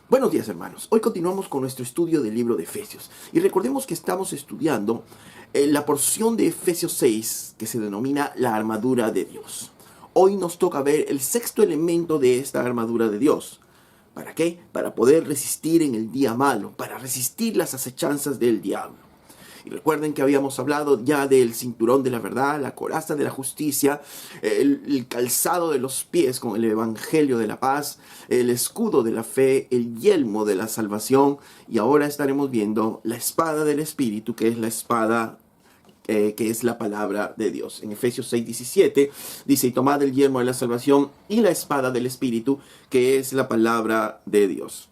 Buenos días, hermanos. Hoy continuamos con nuestro estudio del libro de Efesios. Y recordemos que estamos estudiando la porción de Efesios 6 que se denomina la armadura de Dios. Hoy nos toca ver el sexto elemento de esta armadura de Dios. ¿Para qué? Para poder resistir en el día malo, para resistir las acechanzas del diablo. Y recuerden que habíamos hablado ya del cinturón de la verdad, la coraza de la justicia, el calzado de los pies con el evangelio de la paz, el escudo de la fe, el yelmo de la salvación. Y ahora estaremos viendo la espada del Espíritu, que es la espada que es la palabra de Dios. En Efesios 6:17 dice: y tomad el yelmo de la salvación y la espada del Espíritu, que es la palabra de Dios.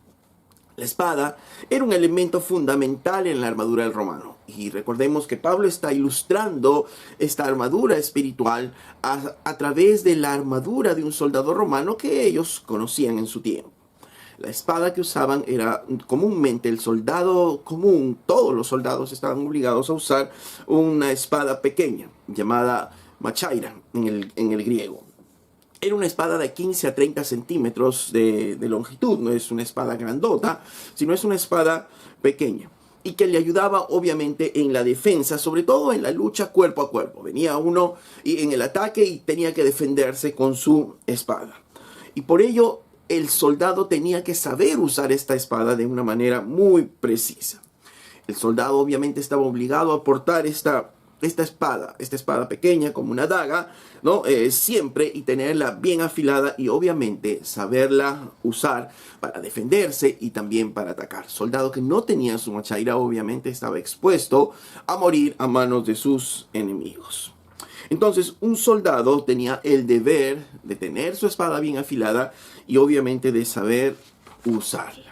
La espada era un elemento fundamental en la armadura del romano. Y recordemos que Pablo está ilustrando esta armadura espiritual a través de la armadura de un soldado romano que ellos conocían en su tiempo. La espada que usaban era comúnmente el soldado común, todos los soldados estaban obligados a usar una espada pequeña llamada machaira en el griego. Era una espada de 15 a 30 centímetros de longitud, no es una espada grandota, sino es una espada pequeña. Y que le ayudaba obviamente en la defensa, sobre todo en la lucha cuerpo a cuerpo. Venía uno en el ataque y tenía que defenderse con su espada. Y por ello el soldado tenía que saber usar esta espada de una manera muy precisa. El soldado obviamente estaba obligado a portar esta espada pequeña como una daga, ¿no? Siempre, y tenerla bien afilada y obviamente saberla usar para defenderse y también para atacar. Soldado que no tenía su machaira obviamente estaba expuesto a morir a manos de sus enemigos. Entonces, un soldado tenía el deber de tener su espada bien afilada y obviamente de saber usarla.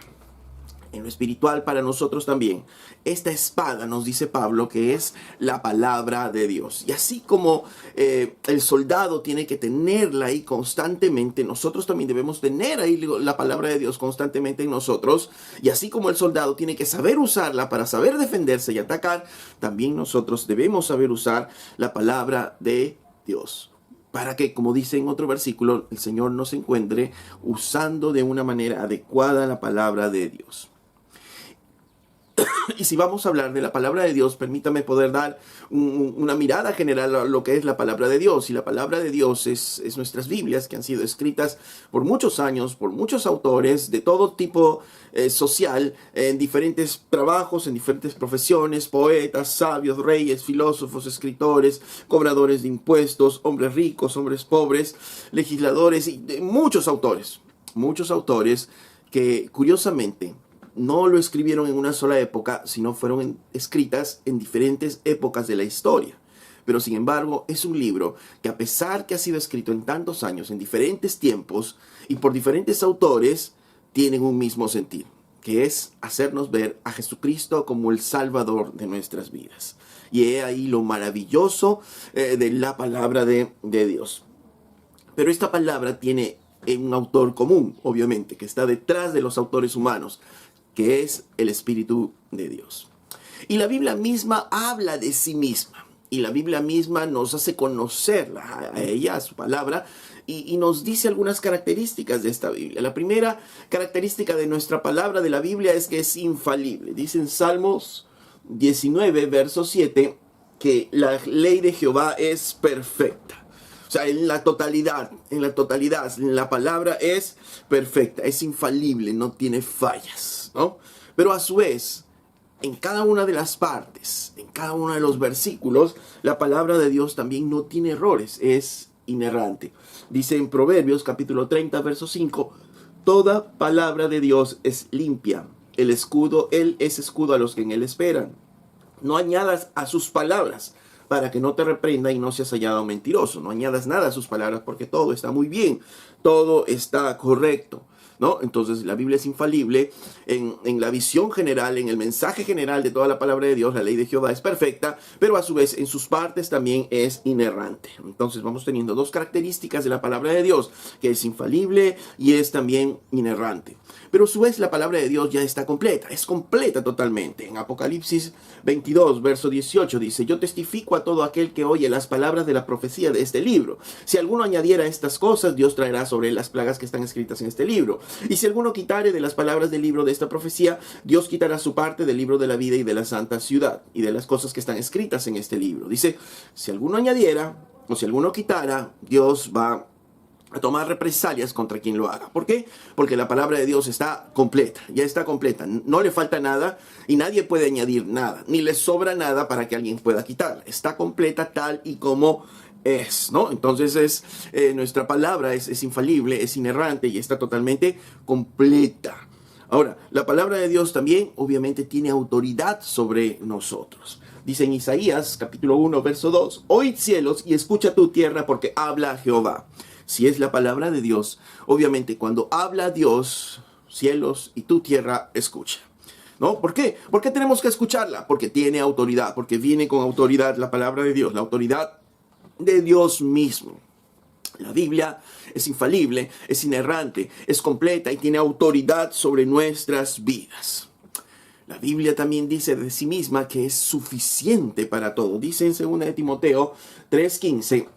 En lo espiritual para nosotros también, esta espada, nos dice Pablo, que es la palabra de Dios. Y así como el soldado tiene que tenerla ahí constantemente, nosotros también debemos tener ahí la palabra de Dios constantemente en nosotros. Y así como el soldado tiene que saber usarla para saber defenderse y atacar, también nosotros debemos saber usar la palabra de Dios. Para que, como dice en otro versículo, el Señor nos encuentre usando de una manera adecuada la palabra de Dios. Y si vamos a hablar de la palabra de Dios, permítame poder dar una mirada general a lo que es la palabra de Dios. Y la palabra de Dios es nuestras Biblias, que han sido escritas por muchos años, por muchos autores de todo tipo social, en diferentes trabajos, en diferentes profesiones: poetas, sabios, reyes, filósofos, escritores, cobradores de impuestos, hombres ricos, hombres pobres, legisladores, y muchos autores que curiosamente no lo escribieron en una sola época, sino fueron escritas en diferentes épocas de la historia. Pero sin embargo, es un libro que, a pesar que ha sido escrito en tantos años, en diferentes tiempos y por diferentes autores, tienen un mismo sentido, que es hacernos ver a Jesucristo como el Salvador de nuestras vidas. Y he ahí lo maravilloso de la palabra de Dios. Pero esta palabra tiene un autor común, obviamente, que está detrás de los autores humanos, que es el Espíritu de Dios. Y la Biblia misma habla de sí misma. Y la Biblia misma nos hace conocerla a ella, a su palabra, y nos dice algunas características de esta Biblia. La primera característica de nuestra palabra de la Biblia es que es infalible. Dice en Salmos 19, verso 7, que la ley de Jehová es perfecta. O sea, en la totalidad, la palabra es perfecta, es infalible, no tiene fallas, ¿no? Pero a su vez, en cada una de las partes, en cada uno de los versículos, la palabra de Dios también no tiene errores, es inerrante. Dice en Proverbios capítulo 30, verso 5, toda palabra de Dios es limpia, él es escudo a los que en él esperan. No añadas a sus palabras, para que no te reprenda y no seas hallado mentiroso. No añadas nada a sus palabras, porque todo está muy bien, todo está correcto, ¿no? Entonces la Biblia es infalible en la visión general, en el mensaje general de toda la palabra de Dios. La ley de Jehová es perfecta, pero a su vez en sus partes también es inerrante. Entonces vamos teniendo dos características de la palabra de Dios, que es infalible y es también inerrante. Pero a su vez la palabra de Dios ya está completa, es completa totalmente. En Apocalipsis 22, verso 18 dice: yo testifico a todo aquel que oye las palabras de la profecía de este libro. Si alguno añadiera estas cosas, Dios traerá sobre él las plagas que están escritas en este libro. libro. Y si alguno quitare de las palabras del libro de esta profecía, Dios quitará su parte del libro de la vida y de la santa ciudad y de las cosas que están escritas en este libro. Dice, si alguno añadiera o si alguno quitara, Dios va a tomar represalias contra quien lo haga. ¿Por qué? Porque la palabra de Dios está completa, ya está completa. No le falta nada y nadie puede añadir nada, ni le sobra nada para que alguien pueda quitarla. Está completa tal y como es, ¿no? Entonces nuestra palabra es infalible, es inerrante y está totalmente completa. Ahora, la palabra de Dios también obviamente tiene autoridad sobre nosotros. Dice en Isaías capítulo 1 verso 2, oíd cielos y escucha tu tierra porque habla Jehová. Si es la palabra de Dios, obviamente cuando habla Dios, cielos y tu tierra escucha. ¿No? ¿Por qué? ¿Por qué tenemos que escucharla? Porque tiene autoridad, porque viene con autoridad la palabra de Dios, la autoridad de Dios mismo. La Biblia es infalible, es inerrante, es completa y tiene autoridad sobre nuestras vidas. La Biblia también dice de sí misma que es suficiente para todo. Dice en 2 de Timoteo 3:15,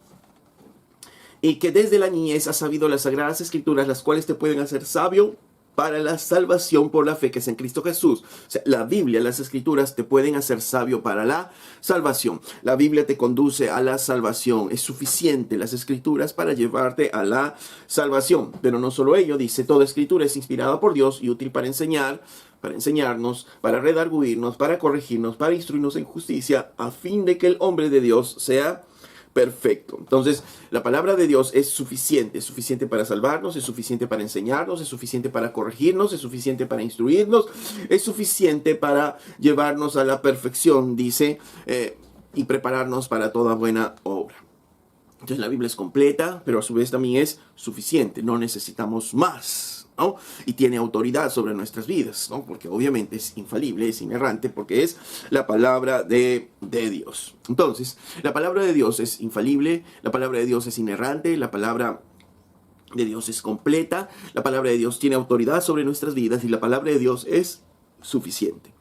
y que desde la niñez has sabido las sagradas escrituras, las cuales te pueden hacer sabio para la salvación por la fe que es en Cristo Jesús. O sea, la Biblia, las escrituras te pueden hacer sabio para la salvación. La Biblia te conduce a la salvación. Es suficiente las escrituras para llevarte a la salvación. Pero no solo ello, dice, toda escritura es inspirada por Dios y útil para enseñar, para enseñarnos, para redarguirnos, para corregirnos, para instruirnos en justicia, a fin de que el hombre de Dios sea perfecto. Entonces, la palabra de Dios es suficiente para salvarnos, es suficiente para enseñarnos, es suficiente para corregirnos, es suficiente para instruirnos, es suficiente para llevarnos a la perfección, dice, y prepararnos para toda buena obra. Entonces, la Biblia es completa, pero a su vez también es suficiente, no necesitamos más, ¿no? Y tiene autoridad sobre nuestras vidas, ¿no? Porque obviamente es infalible, es inerrante, porque es la palabra de Dios. Entonces, la palabra de Dios es infalible, la palabra de Dios es inerrante, la palabra de Dios es completa, la palabra de Dios tiene autoridad sobre nuestras vidas y la palabra de Dios es suficiente.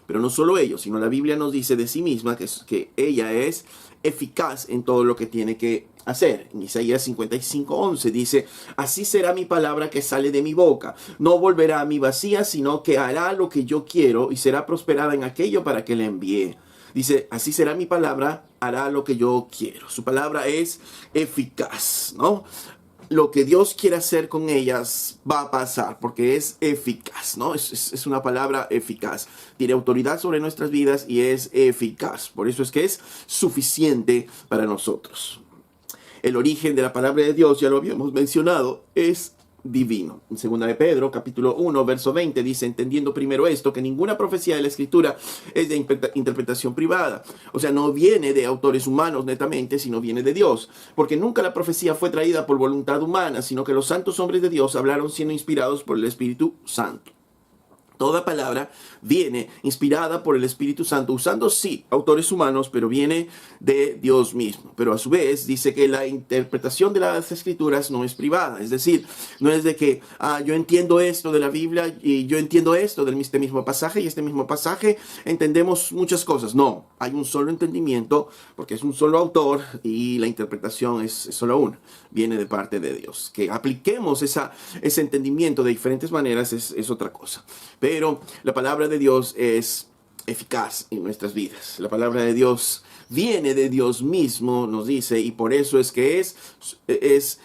Pero no solo ello, sino la Biblia nos dice de sí misma que ella es eficaz en todo lo que tiene que hacer. En Isaías 55:11 dice, así será mi palabra que sale de mi boca. No volverá a mí vacía, sino que hará lo que yo quiero y será prosperada en aquello para que la envíe. Dice, así será mi palabra, hará lo que yo quiero. Su palabra es eficaz, ¿no? Lo que Dios quiere hacer con ellas va a pasar porque es eficaz, ¿no? Es una palabra eficaz. Tiene autoridad sobre nuestras vidas y es eficaz. Por eso es que es suficiente para nosotros. El origen de la palabra de Dios, ya lo habíamos mencionado, es divino. En 2 de Pedro, capítulo 1, verso 20, dice, entendiendo primero esto, que ninguna profecía de la Escritura es de interpretación privada. O sea, no viene de autores humanos netamente, sino viene de Dios. Porque nunca la profecía fue traída por voluntad humana, sino que los santos hombres de Dios hablaron siendo inspirados por el Espíritu Santo. Toda palabra viene inspirada por el Espíritu Santo, usando sí autores humanos, pero viene de Dios mismo. Pero a su vez dice que la interpretación de las Escrituras no es privada. Es decir, no es de que yo entiendo esto de la Biblia y yo entiendo esto de este mismo pasaje y este mismo pasaje entendemos muchas cosas. No, hay un solo entendimiento porque es un solo autor y la interpretación es solo una. Viene de parte de Dios. Que apliquemos ese entendimiento de diferentes maneras es otra cosa. Pero la palabra de Dios es eficaz en nuestras vidas. La palabra de Dios viene de Dios mismo, nos dice, y por eso es que es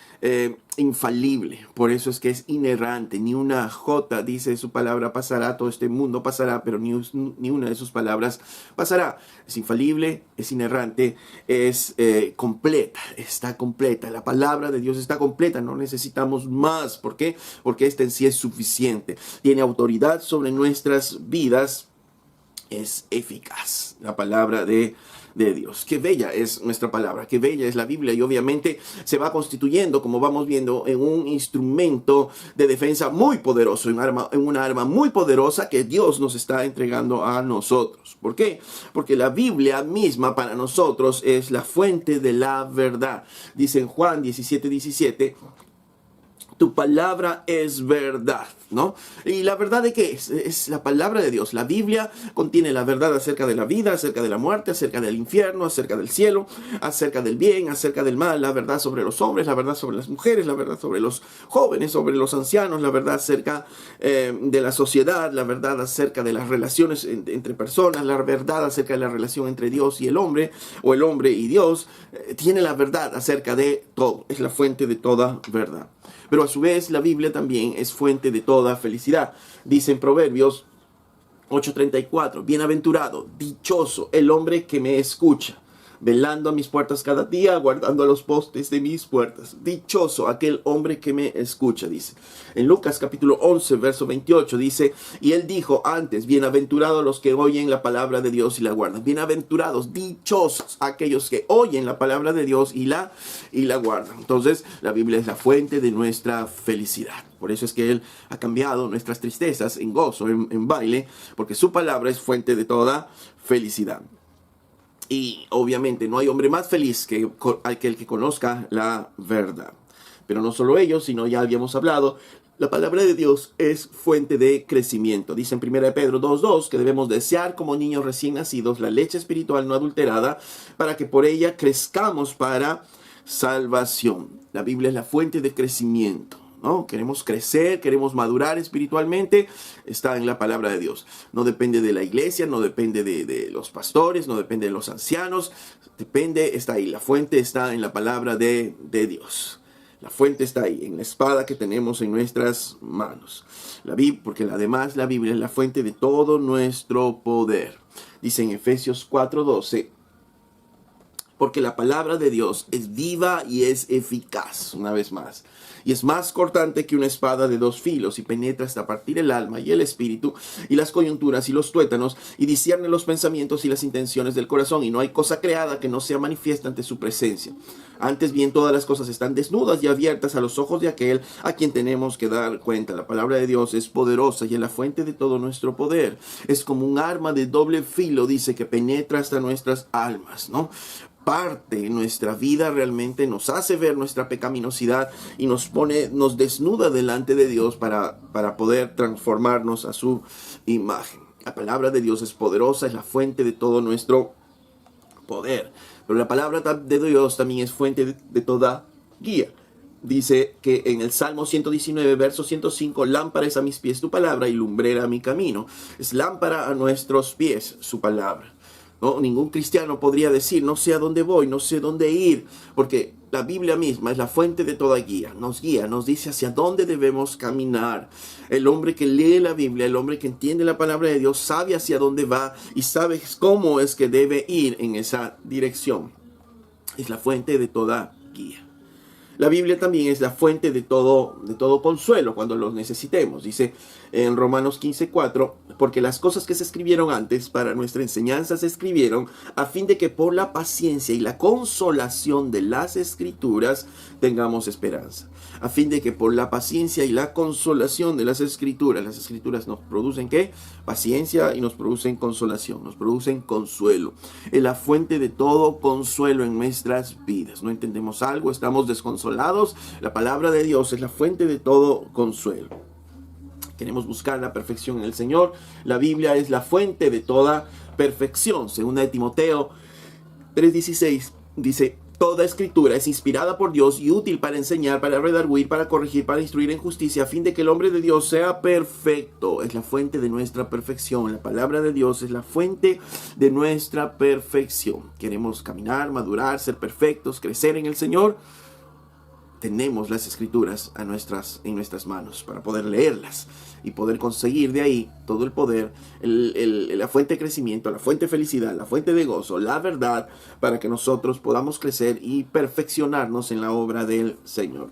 infalible, por eso es que es inerrante. Ni una jota, dice su palabra, pasará, todo este mundo pasará, pero ni una de sus palabras pasará. Es infalible, es inerrante, es completa, está completa. La palabra de Dios está completa, no necesitamos más. ¿Por qué? Porque esta en sí es suficiente. Tiene autoridad sobre nuestras vidas, es eficaz. La palabra de Dios. Qué bella es nuestra palabra, qué bella es la Biblia y obviamente se va constituyendo, como vamos viendo, en un instrumento de defensa muy poderoso, en una arma muy poderosa que Dios nos está entregando a nosotros. ¿Por qué? Porque la Biblia misma para nosotros es la fuente de la verdad. Dice en Juan 17:17, tu palabra es verdad, ¿no? ¿Y la verdad de qué es? Es la palabra de Dios. La Biblia contiene la verdad acerca de la vida, acerca de la muerte, acerca del infierno, acerca del cielo, acerca del bien, acerca del mal, la verdad sobre los hombres, la verdad sobre las mujeres, la verdad sobre los jóvenes, sobre los ancianos, la verdad acerca de la sociedad, la verdad acerca de las relaciones entre personas, la verdad acerca de la relación entre Dios y el hombre, o el hombre y Dios. Tiene la verdad acerca de todo. Es la fuente de toda verdad. Pero a su vez la Biblia también es fuente de toda felicidad. Dice en Proverbios 8:34, bienaventurado, dichoso el hombre que me escucha, velando a mis puertas cada día, guardando a los postes de mis puertas. Dichoso aquel hombre que me escucha, dice. En Lucas capítulo 11, verso 28, dice, y él dijo antes, bienaventurados los que oyen la palabra de Dios y la guardan. Bienaventurados, dichosos aquellos que oyen la palabra de Dios y la guardan. Entonces, la Biblia es la fuente de nuestra felicidad. Por eso es que Él ha cambiado nuestras tristezas en gozo, en baile, porque su palabra es fuente de toda felicidad. Y obviamente no hay hombre más feliz que aquel que conozca la verdad. Pero no solo ellos, sino ya habíamos hablado, la palabra de Dios es fuente de crecimiento. Dice en 1 Pedro 2:2 que debemos desear como niños recién nacidos la leche espiritual no adulterada para que por ella crezcamos para salvación. La Biblia es la fuente de crecimiento, ¿no? Queremos crecer, queremos madurar espiritualmente, está en la palabra de Dios. No depende de la iglesia, no depende de los pastores, no depende de los ancianos, está ahí. La fuente está en la palabra de Dios. La fuente está ahí, en la espada que tenemos en nuestras manos. Porque además la Biblia es la fuente de todo nuestro poder. Dice en Efesios 4:12, porque la palabra de Dios es viva y es eficaz, una vez más. Y es más cortante que una espada de 2 filos y penetra hasta partir el alma y el espíritu y las coyunturas y los tuétanos y discierne los pensamientos y las intenciones del corazón. Y no hay cosa creada que no sea manifiesta ante su presencia. Antes bien, todas las cosas están desnudas y abiertas a los ojos de aquel a quien tenemos que dar cuenta. La palabra de Dios es poderosa y es la fuente de todo nuestro poder. Es como un arma de doble filo, dice, que penetra hasta nuestras almas, ¿no? Parte nuestra vida realmente, nos hace ver nuestra pecaminosidad y nos desnuda delante de Dios para poder transformarnos a su imagen. La palabra de Dios es poderosa, es la fuente de todo nuestro poder. Pero la palabra de Dios también es fuente de toda guía. Dice que en el Salmo 119, verso 105, lámpara es a mis pies tu palabra y lumbrera a mi camino. Es lámpara a nuestros pies su palabra. ¿No? Ningún cristiano podría decir, no sé a dónde voy, no sé dónde ir, porque la Biblia misma es la fuente de toda guía, nos dice hacia dónde debemos caminar. El hombre que lee la Biblia, el hombre que entiende la palabra de Dios, sabe hacia dónde va y sabe cómo es que debe ir en esa dirección. Es la fuente de toda guía. La Biblia también es la fuente de todo consuelo cuando los necesitemos. Dice en Romanos 15:4, porque las cosas que se escribieron antes para nuestra enseñanza se escribieron a fin de que por la paciencia y la consolación de las Escrituras tengamos esperanza. A fin de que por la paciencia y la consolación de las Escrituras nos producen ¿qué? Paciencia y nos producen consolación, nos producen consuelo. Es la fuente de todo consuelo en nuestras vidas. No entendemos algo, estamos desconsolados. La palabra de Dios es la fuente de todo consuelo. Queremos buscar la perfección en el Señor. La Biblia es la fuente de toda perfección. Según de Timoteo 3:16 dice, toda escritura es inspirada por Dios y útil para enseñar, para redarguir, para corregir, para instruir en justicia, a fin de que el hombre de Dios sea perfecto. Es la fuente de nuestra perfección. La palabra de Dios es la fuente de nuestra perfección. Queremos caminar, madurar, ser perfectos, crecer en el Señor. Tenemos las escrituras en nuestras manos para poder leerlas y poder conseguir de ahí todo el poder, la fuente de crecimiento, la fuente de felicidad, la fuente de gozo, la verdad, para que nosotros podamos crecer y perfeccionarnos en la obra del Señor.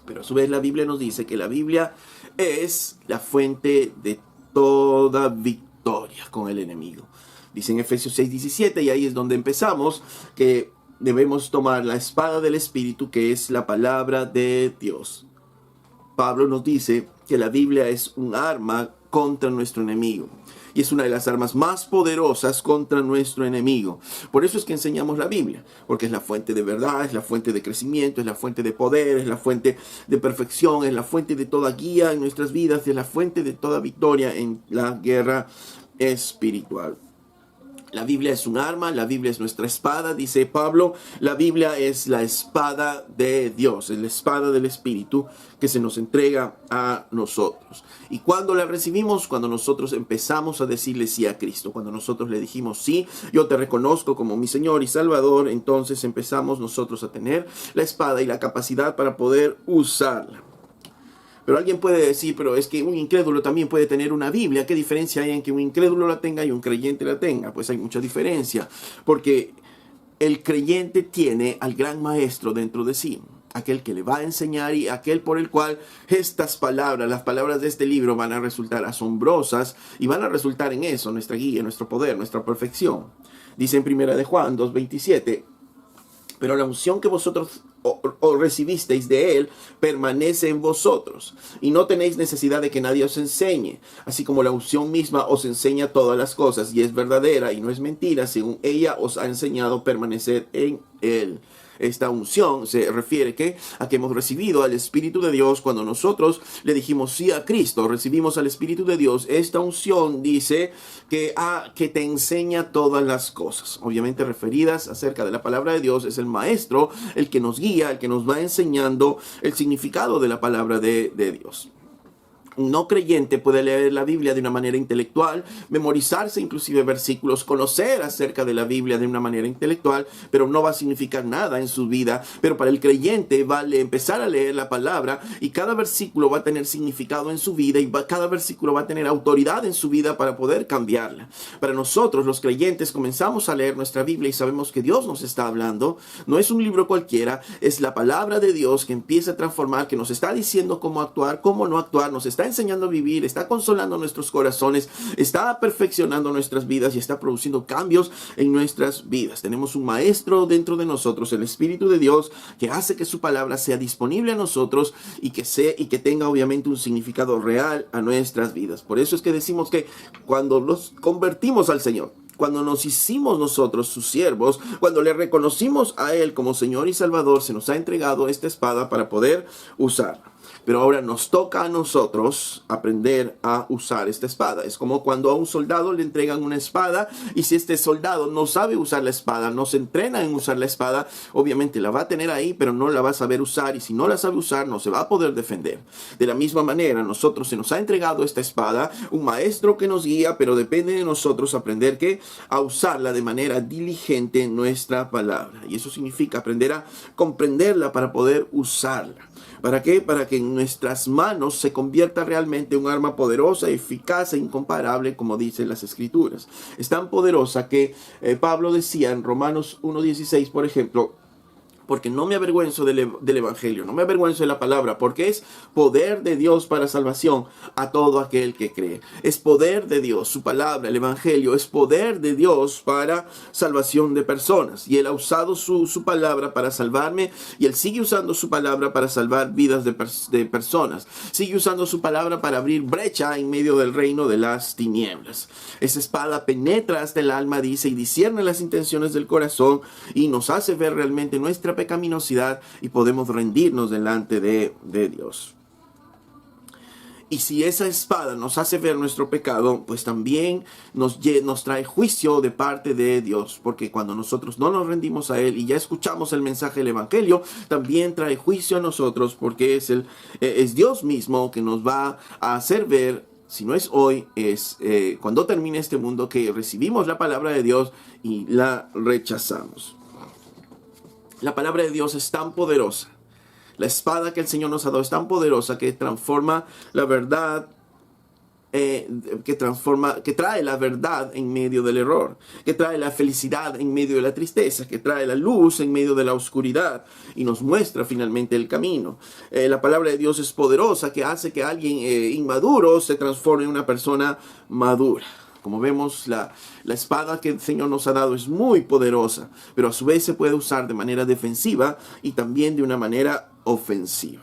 Pero a su vez la Biblia nos dice que la Biblia es la fuente de toda victoria con el enemigo. Dice en Efesios 6:17, y ahí es donde empezamos, que debemos tomar la espada del Espíritu, que es la palabra de Dios. Pablo nos dice que la Biblia es un arma contra nuestro enemigo. Y es una de las armas más poderosas contra nuestro enemigo. Por eso es que enseñamos la Biblia, porque es la fuente de verdad, es la fuente de crecimiento, es la fuente de poder, es la fuente de perfección, es la fuente de toda guía en nuestras vidas, es la fuente de toda victoria en la guerra espiritual. La Biblia es un arma, la Biblia es nuestra espada, dice Pablo. La Biblia es la espada de Dios, es la espada del Espíritu que se nos entrega a nosotros. Y cuando la recibimos, cuando nosotros empezamos a decirle sí a Cristo, cuando nosotros le dijimos sí, yo te reconozco como mi Señor y Salvador, entonces empezamos nosotros a tener la espada y la capacidad para poder usarla. Pero alguien puede decir, pero es que un incrédulo también puede tener una Biblia. ¿Qué diferencia hay en que un incrédulo la tenga y un creyente la tenga? Pues hay mucha diferencia, porque el creyente tiene al gran maestro dentro de sí, aquel que le va a enseñar y aquel por el cual estas palabras, las palabras de este libro van a resultar asombrosas y van a resultar en eso, nuestra guía, nuestro poder, nuestra perfección. Dice en 1 de Juan 2:27, pero la unción que vosotros o recibisteis de él permanece en vosotros, y no tenéis necesidad de que nadie os enseñe, así como la unción misma os enseña todas las cosas, y es verdadera y no es mentira, según ella os ha enseñado, permanecer en él. Esta unción se refiere a que hemos recibido al Espíritu de Dios cuando nosotros le dijimos sí a Cristo, recibimos al Espíritu de Dios. Esta unción dice que te enseña todas las cosas, obviamente referidas acerca de la palabra de Dios. Es el maestro el que nos guía, el que nos va enseñando el significado de la palabra de Dios. Un no creyente puede leer la Biblia de una manera intelectual, memorizarse inclusive versículos, conocer acerca de la Biblia de una manera intelectual, pero no va a significar nada en su vida. Pero para el creyente vale empezar a leer la palabra, y cada versículo va a tener significado en su vida, y cada versículo va a tener autoridad en su vida para poder cambiarla. Para nosotros los creyentes comenzamos a leer nuestra Biblia y sabemos que Dios nos está hablando. No es un libro cualquiera, es la palabra de Dios que empieza a transformar, que nos está diciendo cómo actuar, cómo no actuar, nos está enseñando a vivir, está consolando nuestros corazones, está perfeccionando nuestras vidas y está produciendo cambios en nuestras vidas. Tenemos un maestro dentro de nosotros, el Espíritu de Dios, que hace que su palabra sea disponible a nosotros y que tenga obviamente un significado real a nuestras vidas. Por eso es que decimos que cuando nos convertimos al Señor, cuando nos hicimos nosotros sus siervos, cuando le reconocimos a Él como Señor y Salvador, se nos ha entregado esta espada para poder usarla. Pero ahora nos toca a nosotros aprender a usar esta espada. Es como cuando a un soldado le entregan una espada, y si este soldado no sabe usar la espada, no se entrena en usar la espada, obviamente la va a tener ahí, pero no la va a saber usar, y si no la sabe usar, no se va a poder defender. De la misma manera, a nosotros se nos ha entregado esta espada, un maestro que nos guía, pero depende de nosotros aprender a usarla de manera diligente en nuestra palabra. Y eso significa aprender a comprenderla para poder usarla. ¿Para qué? Para que en nuestras manos se convierta realmente en un arma poderosa, eficaz e incomparable, como dicen las Escrituras. Es tan poderosa que Pablo decía en Romanos 1:16, por ejemplo, porque no me avergüenzo del Evangelio, no me avergüenzo de la palabra, porque es poder de Dios para salvación a todo aquel que cree. Es poder de Dios, su palabra, el Evangelio, es poder de Dios para salvación de personas. Y Él ha usado su palabra para salvarme, y Él sigue usando su palabra para salvar vidas de personas. Sigue usando su palabra para abrir brecha en medio del reino de las tinieblas. Esa espada penetra hasta el alma, dice, y discierne las intenciones del corazón, y nos hace ver realmente nuestra pecaminosidad, y podemos rendirnos delante de Dios. Y si esa espada nos hace ver nuestro pecado, pues también nos trae juicio de parte de Dios, porque cuando nosotros no nos rendimos a Él y ya escuchamos el mensaje del Evangelio, también trae juicio a nosotros, porque es Dios mismo que nos va a hacer ver, si no es hoy, es cuando termine este mundo, que recibimos la palabra de Dios y la rechazamos. La palabra de Dios es tan poderosa. La espada que el Señor nos ha dado es tan poderosa que transforma la verdad, que trae la verdad en medio del error, que trae la felicidad en medio de la tristeza, que trae la luz en medio de la oscuridad y nos muestra finalmente el camino. La palabra de Dios es poderosa, que hace que alguien inmaduro se transforme en una persona madura. Como vemos, la espada que el Señor nos ha dado es muy poderosa, pero a su vez se puede usar de manera defensiva y también de una manera ofensiva.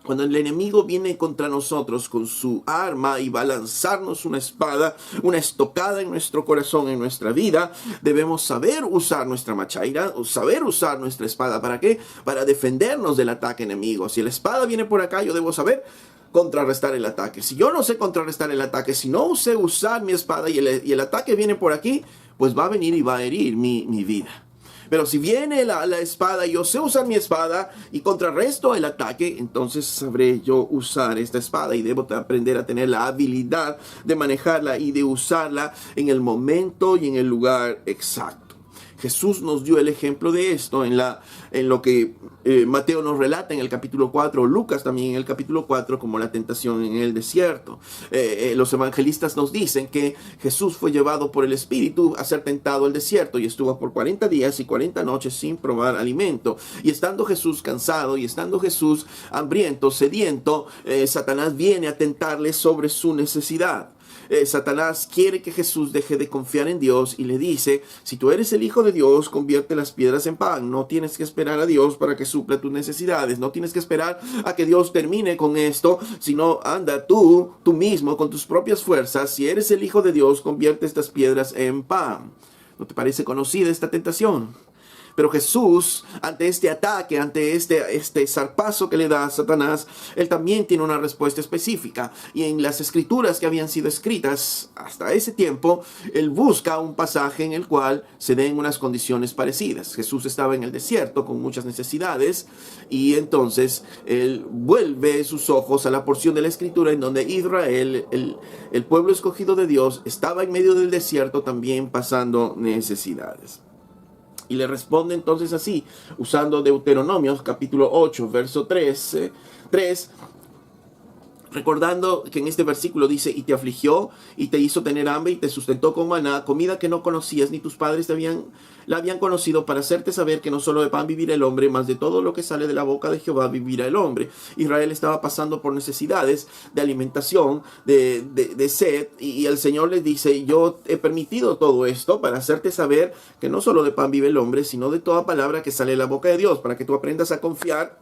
Cuando el enemigo viene contra nosotros con su arma y va a lanzarnos una espada, una estocada en nuestro corazón, en nuestra vida, debemos saber usar nuestra machaira, saber usar nuestra espada. ¿Para qué? Para defendernos del ataque enemigo. Si la espada viene por acá, yo debo saber contrarrestar el ataque. Si yo no sé contrarrestar el ataque, si no sé usar mi espada y el ataque viene por aquí, pues va a venir y va a herir mi vida. Pero si viene la espada y yo sé usar mi espada y contrarresto el ataque, entonces sabré yo usar esta espada y debo aprender a tener la habilidad de manejarla y de usarla en el momento y en el lugar exacto. Jesús nos dio el ejemplo de esto en lo que Mateo nos relata en el capítulo 4, Lucas también en el capítulo 4, como la tentación en el desierto. Los evangelistas nos dicen que Jesús fue llevado por el Espíritu a ser tentado al desierto y estuvo por 40 días y 40 noches sin probar alimento. Y estando Jesús cansado y estando Jesús hambriento, sediento, Satanás viene a tentarle sobre su necesidad. Satanás quiere que Jesús deje de confiar en Dios y le dice: si tú eres el Hijo de Dios, convierte las piedras en pan. No tienes que esperar a Dios para que supla tus necesidades. No tienes que esperar a que Dios termine con esto, sino anda tú mismo con tus propias fuerzas. Si eres el Hijo de Dios, convierte estas piedras en pan. ¿No te parece conocida esta tentación? Pero Jesús, ante este ataque, ante este zarpazo que le da a Satanás, él también tiene una respuesta específica. Y en las escrituras que habían sido escritas hasta ese tiempo, él busca un pasaje en el cual se den unas condiciones parecidas. Jesús estaba en el desierto con muchas necesidades y entonces él vuelve sus ojos a la porción de la escritura en donde Israel, el pueblo escogido de Dios, estaba en medio del desierto también pasando necesidades. Y le responde entonces así, usando Deuteronomios capítulo 8, verso 3, recordando que en este versículo dice: y te afligió, y te hizo tener hambre, y te sustentó con maná, comida que no conocías, ni tus padres la habían conocido, para hacerte saber que no solo de pan vivirá el hombre, mas de todo lo que sale de la boca de Jehová vivirá el hombre. Israel estaba pasando por necesidades de alimentación, de sed, y el Señor les dice: yo he permitido todo esto para hacerte saber que no solo de pan vive el hombre, sino de toda palabra que sale de la boca de Dios, para que tú aprendas a confiar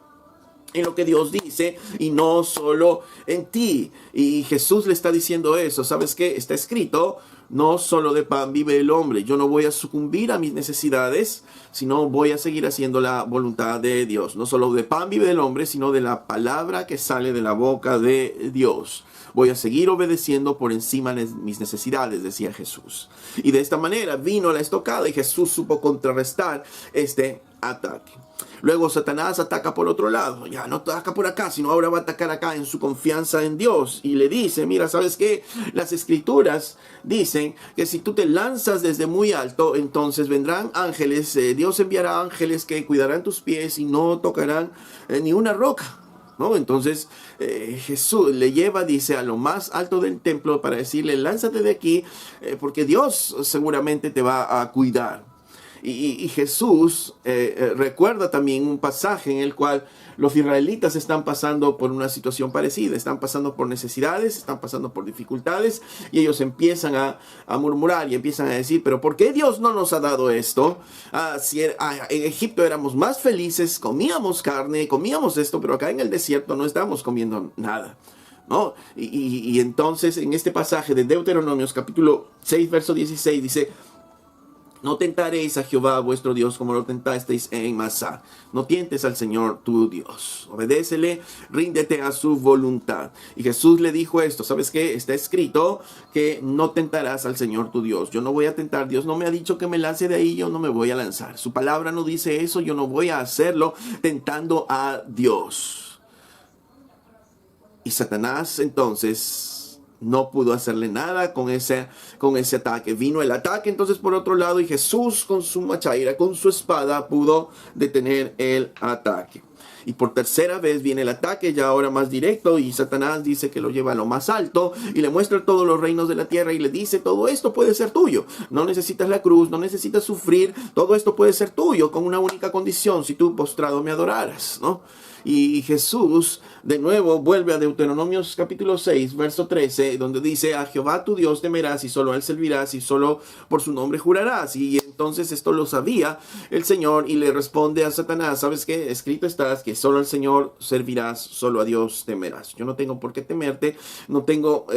en lo que Dios dice y no solo en ti. Y Jesús le está diciendo eso. ¿Sabes qué? Está escrito: no solo de pan vive el hombre. Yo no voy a sucumbir a mis necesidades, sino voy a seguir haciendo la voluntad de Dios. No solo de pan vive el hombre, sino de la palabra que sale de la boca de Dios. Voy a seguir obedeciendo por encima de mis necesidades, decía Jesús. Y de esta manera vino la estocada y Jesús supo contrarrestar este ataque. Luego Satanás ataca por otro lado. Ya no ataca por acá, sino ahora va a atacar acá en su confianza en Dios. Y le dice: mira, ¿sabes qué? Las escrituras dicen que si tú te lanzas desde muy alto, entonces vendrán ángeles. Dios enviará ángeles que cuidarán tus pies y no tocarán ni una roca, ¿no? Entonces Jesús le lleva, dice, a lo más alto del templo para decirle: lánzate de aquí, porque Dios seguramente te va a cuidar. Y Jesús recuerda también un pasaje en el cual los israelitas están pasando por una situación parecida, están pasando por necesidades, están pasando por dificultades, y ellos empiezan a murmurar y empiezan a decir: pero ¿por qué Dios no nos ha dado esto? Si en Egipto éramos más felices, comíamos carne, comíamos esto, pero acá en el desierto no estamos comiendo nada, ¿no? Y entonces en este pasaje de Deuteronomios capítulo 6 verso 16 dice: no tentaréis a Jehová vuestro Dios como lo tentasteis en Masá. No tientes al Señor tu Dios. Obedécele, ríndete a su voluntad. Y Jesús le dijo esto: ¿sabes qué? Está escrito que no tentarás al Señor tu Dios. Yo no voy a tentar. Dios no me ha dicho que me lance de ahí, yo no me voy a lanzar. Su palabra no dice eso, yo no voy a hacerlo tentando a Dios. Y Satanás entonces no pudo hacerle nada con ese ataque. Vino el ataque entonces por otro lado, y Jesús con su machaira, con su espada, pudo detener el ataque. Y por tercera vez viene el ataque, ya ahora más directo, y Satanás dice que lo lleva a lo más alto y le muestra todos los reinos de la tierra y le dice: todo esto puede ser tuyo. No necesitas la cruz, no necesitas sufrir, todo esto puede ser tuyo con una única condición: si tú postrado me adoraras, ¿no? Y Jesús de nuevo vuelve a Deuteronomios capítulo 6, verso 13, donde dice: a Jehová tu Dios temerás y solo a él servirás y solo por su nombre jurarás. Y entonces esto lo sabía el Señor y le responde a Satanás: ¿sabes qué? Escrito está que solo al Señor servirás, solo a Dios temerás. Yo no tengo por qué temerte, no tengo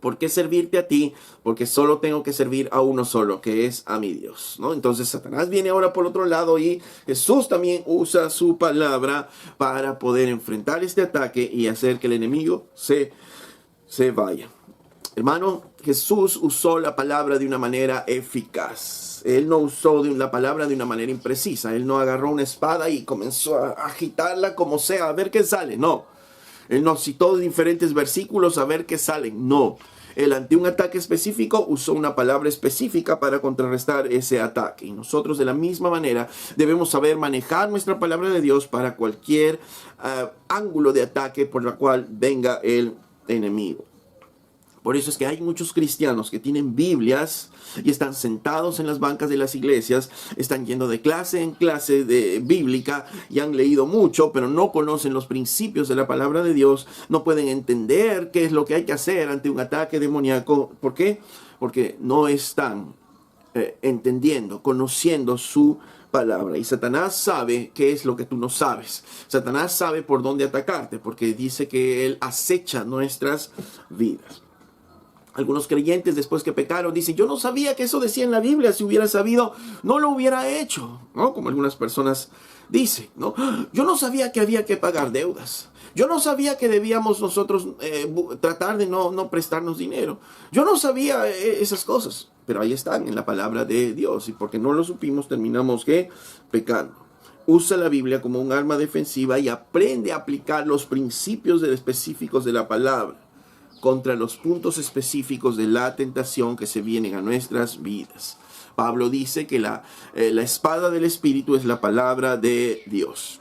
¿por qué servirte a ti? Porque solo tengo que servir a uno solo, que es a mi Dios, ¿no? Entonces Satanás viene ahora por otro lado y Jesús también usa su palabra para poder enfrentar este ataque y hacer que el enemigo se vaya. Hermano, Jesús usó la palabra de una manera eficaz. Él no usó la palabra de una manera imprecisa. Él no agarró una espada y comenzó a agitarla como sea, a ver qué sale. No. Él no citó diferentes versículos a ver qué salen. No. Él, ante un ataque específico, usó una palabra específica para contrarrestar ese ataque. Y nosotros, de la misma manera, debemos saber manejar nuestra palabra de Dios para cualquier ángulo de ataque por la cual venga el enemigo. Por eso es que hay muchos cristianos que tienen Biblias y están sentados en las bancas de las iglesias, están yendo de clase en clase de bíblica y han leído mucho, pero no conocen los principios de la palabra de Dios, no pueden entender qué es lo que hay que hacer ante un ataque demoníaco. ¿Por qué? Porque no están entendiendo, conociendo su palabra. Y Satanás sabe qué es lo que tú no sabes. Satanás sabe por dónde atacarte, porque dice que él acecha nuestras vidas. Algunos creyentes, después que pecaron, dicen: yo no sabía que eso decía en la Biblia. Si hubiera sabido, no lo hubiera hecho, ¿no? Como algunas personas dicen, ¿no? Yo no sabía que había que pagar deudas. Yo no sabía que debíamos nosotros tratar de no prestarnos dinero. Yo no sabía esas cosas. Pero ahí están en la palabra de Dios. Y porque no lo supimos, terminamos pecando. Usa la Biblia como un arma defensiva y aprende a aplicar los principios específicos de la palabra contra los puntos específicos de la tentación que se vienen a nuestras vidas. Pablo dice que la espada del Espíritu es la palabra de Dios.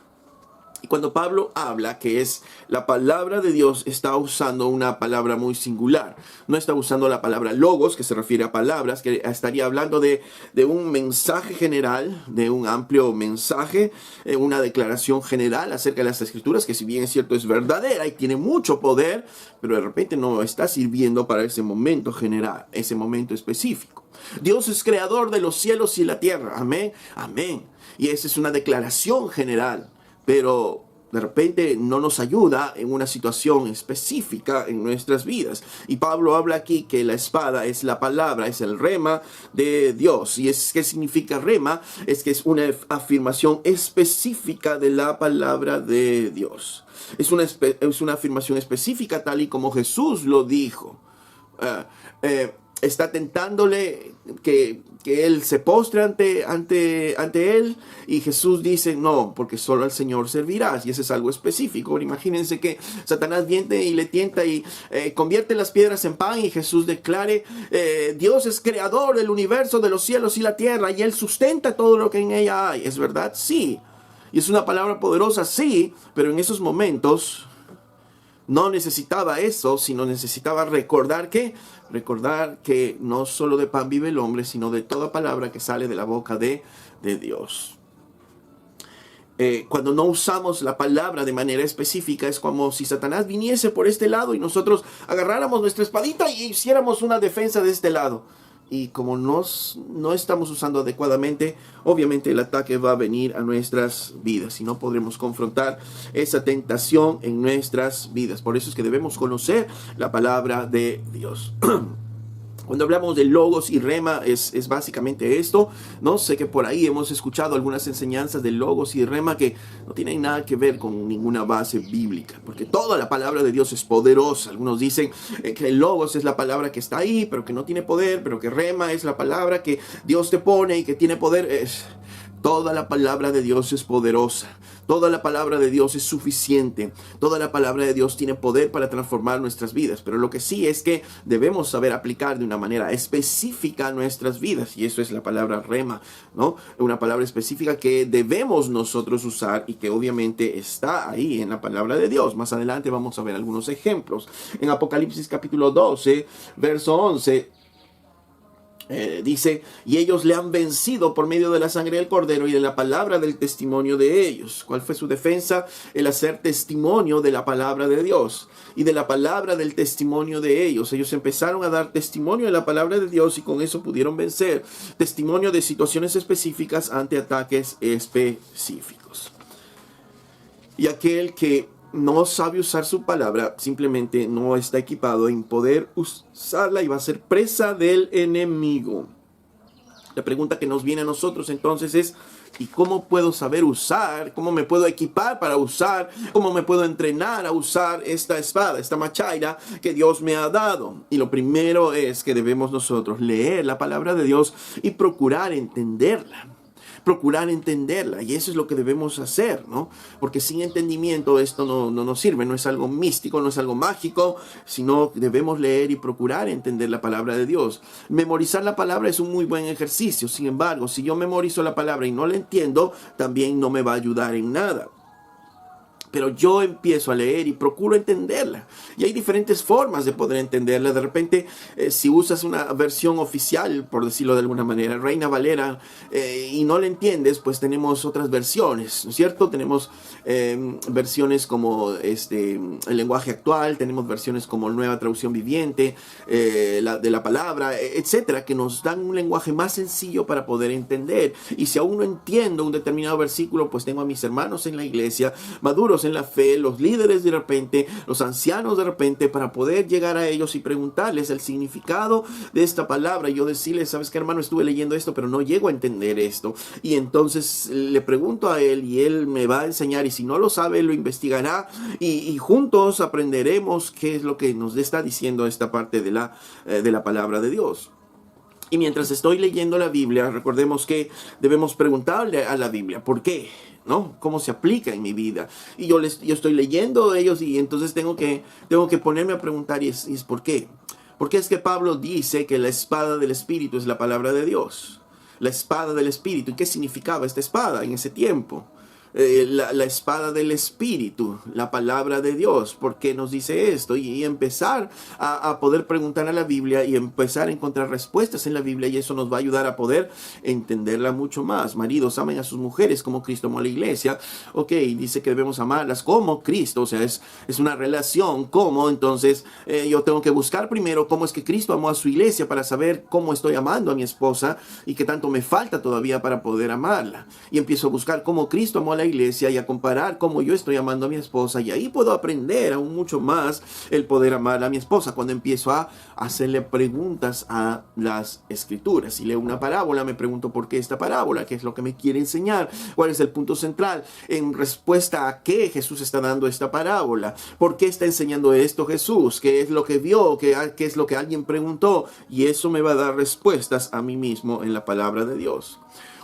Y cuando Pablo habla que es la palabra de Dios, está usando una palabra muy singular. No está usando la palabra logos, que se refiere a palabras, que estaría hablando de un mensaje general, de un amplio mensaje, una declaración general acerca de las Escrituras, que si bien es cierto es verdadera y tiene mucho poder, pero de repente no está sirviendo para ese momento general, ese momento específico. Dios es creador de los cielos y la tierra. Amén, amén. Y esa es una declaración general. Pero de repente no nos ayuda en una situación específica en nuestras vidas. Y Pablo habla aquí que la espada es la palabra, es el rema de Dios. ¿Y qué significa rema? Es que es una afirmación específica de la palabra de Dios. Es una afirmación específica tal y como Jesús lo dijo. Está tentándole que él se postre ante él, y Jesús dice: no, porque solo al Señor servirás. Y eso es algo específico. Ahora, imagínense que Satanás viene y le tienta y convierte las piedras en pan, y Jesús declare: Dios es creador del universo, de los cielos y la tierra, y Él sustenta todo lo que en ella hay. ¿Es verdad? Sí. Y es una palabra poderosa, sí, pero en esos momentos no necesitaba eso, sino necesitaba recordar que no solo de pan vive el hombre, sino de toda palabra que sale de la boca de Dios. Cuando no usamos la palabra de manera específica, es como si Satanás viniese por este lado y nosotros agarráramos nuestra espadita y hiciéramos una defensa de este lado. Y como no estamos usando adecuadamente, obviamente el ataque va a venir a nuestras vidas y no podremos confrontar esa tentación en nuestras vidas. Por eso es que debemos conocer la palabra de Dios. Cuando hablamos de logos y rema es básicamente esto, ¿no? Sé que por ahí hemos escuchado algunas enseñanzas de logos y rema que no tienen nada que ver con ninguna base bíblica, porque toda la palabra de Dios es poderosa. Algunos dicen que el logos es la palabra que está ahí, pero que no tiene poder, pero que rema es la palabra que Dios te pone y que tiene poder. Toda la palabra de Dios es poderosa. Toda la palabra de Dios es suficiente. Toda la palabra de Dios tiene poder para transformar nuestras vidas. Pero lo que sí es que debemos saber aplicar de una manera específica nuestras vidas. Y eso es la palabra rema, ¿no? Una palabra específica que debemos nosotros usar y que obviamente está ahí en la palabra de Dios. Más adelante vamos a ver algunos ejemplos. En Apocalipsis capítulo 12, verso 11, Dice, y ellos le han vencido por medio de la sangre del Cordero y de la palabra del testimonio de ellos. ¿Cuál fue su defensa? El hacer testimonio de la palabra de Dios y de la palabra del testimonio de ellos. Ellos empezaron a dar testimonio de la palabra de Dios y con eso pudieron vencer. Testimonio de situaciones específicas ante ataques específicos. Y aquel que no sabe usar su palabra, simplemente no está equipado en poder usarla y va a ser presa del enemigo. La pregunta que nos viene a nosotros entonces es, ¿y cómo puedo saber usar? ¿Cómo me puedo equipar para usar? ¿Cómo me puedo entrenar a usar esta espada, esta machaira que Dios me ha dado? Y lo primero es que debemos nosotros leer la palabra de Dios y procurar entenderla. Y eso es lo que debemos hacer, ¿no? Porque sin entendimiento esto no nos sirve, no es algo místico, no es algo mágico, sino debemos leer y procurar entender la palabra de Dios. Memorizar la palabra es un muy buen ejercicio, sin embargo, si yo memorizo la palabra y no la entiendo, también no me va a ayudar en nada. Pero yo empiezo a leer y procuro entenderla. Y hay diferentes formas de poder entenderla. De repente, si usas una versión oficial, por decirlo de alguna manera, Reina Valera, y no la entiendes, pues tenemos otras versiones, ¿no es cierto? Tenemos versiones como el lenguaje actual, tenemos versiones como Nueva Traducción Viviente, de la palabra, etcétera, que nos dan un lenguaje más sencillo para poder entender. Y si aún no entiendo un determinado versículo, pues tengo a mis hermanos en la iglesia, maduros en la fe, los líderes de repente, los ancianos de repente, para poder llegar a ellos y preguntarles el significado de esta palabra. Y yo decirles, ¿sabes qué, hermano? Estuve leyendo esto, pero no llego a entender esto. Y entonces le pregunto a él y él me va a enseñar. Y si no lo sabe, lo investigará. Y juntos aprenderemos qué es lo que nos está diciendo esta parte de la palabra de Dios. Y mientras estoy leyendo la Biblia, recordemos que debemos preguntarle a la Biblia, ¿por qué? ¿No? ¿Cómo se aplica en mi vida? Y yo estoy leyendo ellos y entonces tengo que ponerme a preguntar y es ¿por qué? Porque es que Pablo dice que la espada del Espíritu es la palabra de Dios. La espada del Espíritu. ¿Y qué significaba esta espada en ese tiempo? La espada del Espíritu, la palabra de Dios. ¿Por qué nos dice esto? Y empezar a poder preguntar a la Biblia y empezar a encontrar respuestas en la Biblia, y eso nos va a ayudar a poder entenderla mucho más. Maridos, amen a sus mujeres como Cristo amó a la iglesia. Ok, dice que debemos amarlas como Cristo, o sea, es una relación. ¿Cómo? Entonces yo tengo que buscar primero cómo es que Cristo amó a su iglesia para saber cómo estoy amando a mi esposa y qué tanto me falta todavía para poder amarla. Y empiezo a buscar cómo Cristo amó a la iglesia y a comparar cómo yo estoy amando a mi esposa, y ahí puedo aprender aún mucho más el poder amar a mi esposa cuando empiezo a hacerle preguntas a las escrituras. Si leo una parábola, me pregunto por qué esta parábola, qué es lo que me quiere enseñar, cuál es el punto central, en respuesta a qué Jesús está dando esta parábola, por qué está enseñando esto Jesús, qué es lo que vio, qué es lo que alguien preguntó, y eso me va a dar respuestas a mí mismo en la palabra de Dios.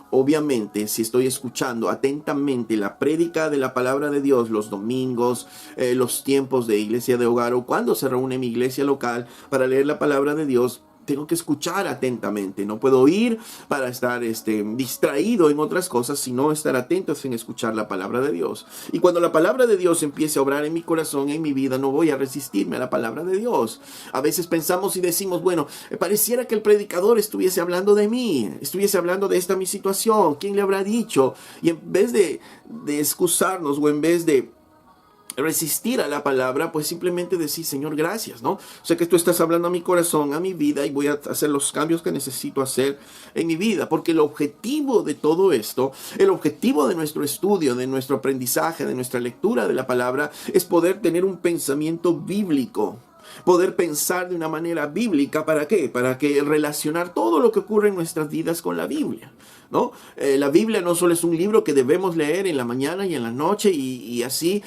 Obviamente, si estoy escuchando atentamente la prédica de la palabra de Dios los domingos, los tiempos de iglesia de hogar o cuando se reúne mi iglesia local para leer la palabra de Dios, tengo que escuchar atentamente. No puedo ir para estar distraído en otras cosas, sino estar atentos en escuchar la palabra de Dios. Y cuando la palabra de Dios empiece a obrar en mi corazón, en mi vida, no voy a resistirme a la palabra de Dios. A veces pensamos y decimos, bueno, pareciera que el predicador estuviese hablando de mí, estuviese hablando de esta mi situación. ¿Quién le habrá dicho? Y en vez de excusarnos o en vez de resistir a la palabra, pues simplemente decir, Señor, gracias, ¿no? Sé que tú estás hablando a mi corazón, a mi vida, y voy a hacer los cambios que necesito hacer en mi vida, porque el objetivo de todo esto, el objetivo de nuestro estudio, de nuestro aprendizaje, de nuestra lectura de la palabra, es poder tener un pensamiento bíblico. Poder pensar de una manera bíblica. ¿Para qué? Para que relacionar todo lo que ocurre en nuestras vidas con la Biblia, ¿no? La Biblia no solo es un libro que debemos leer en la mañana y en la noche y así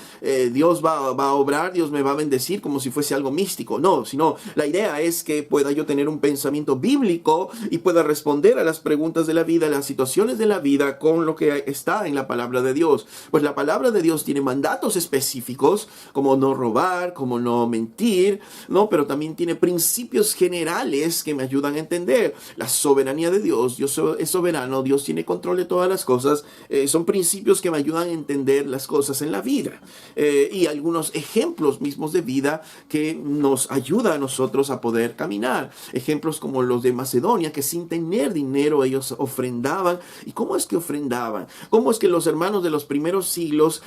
Dios va a obrar, Dios me va a bendecir como si fuese algo místico. No, sino la idea es que pueda yo tener un pensamiento bíblico y pueda responder a las preguntas de la vida, a las situaciones de la vida con lo que está en la palabra de Dios. Pues la palabra de Dios tiene mandatos específicos como no robar, como no mentir, ¿no? Pero también tiene principios generales que me ayudan a entender la soberanía de Dios. Dios es soberano, Dios Dios tiene control de todas las cosas, son principios que me ayudan a entender las cosas en la vida. Y algunos ejemplos mismos de vida que nos ayudan a nosotros a poder caminar. Ejemplos como los de Macedonia, que sin tener dinero ellos ofrendaban. ¿Y cómo es que ofrendaban? ¿Cómo es que los hermanos de los primeros siglos,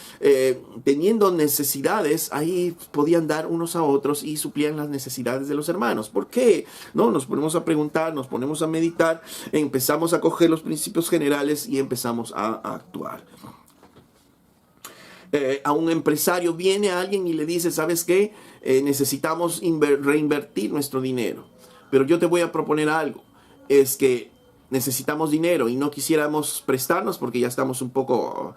teniendo necesidades, ahí podían dar unos a otros y suplían las necesidades de los hermanos? ¿Por qué? No, nos ponemos a preguntar, nos ponemos a meditar, empezamos a coger los principios generales y empezamos a actuar. A un empresario viene alguien y le dice, ¿sabes qué? Necesitamos reinvertir nuestro dinero. Pero yo te voy a proponer algo. Es que necesitamos dinero y no quisiéramos prestarnos porque ya estamos un poco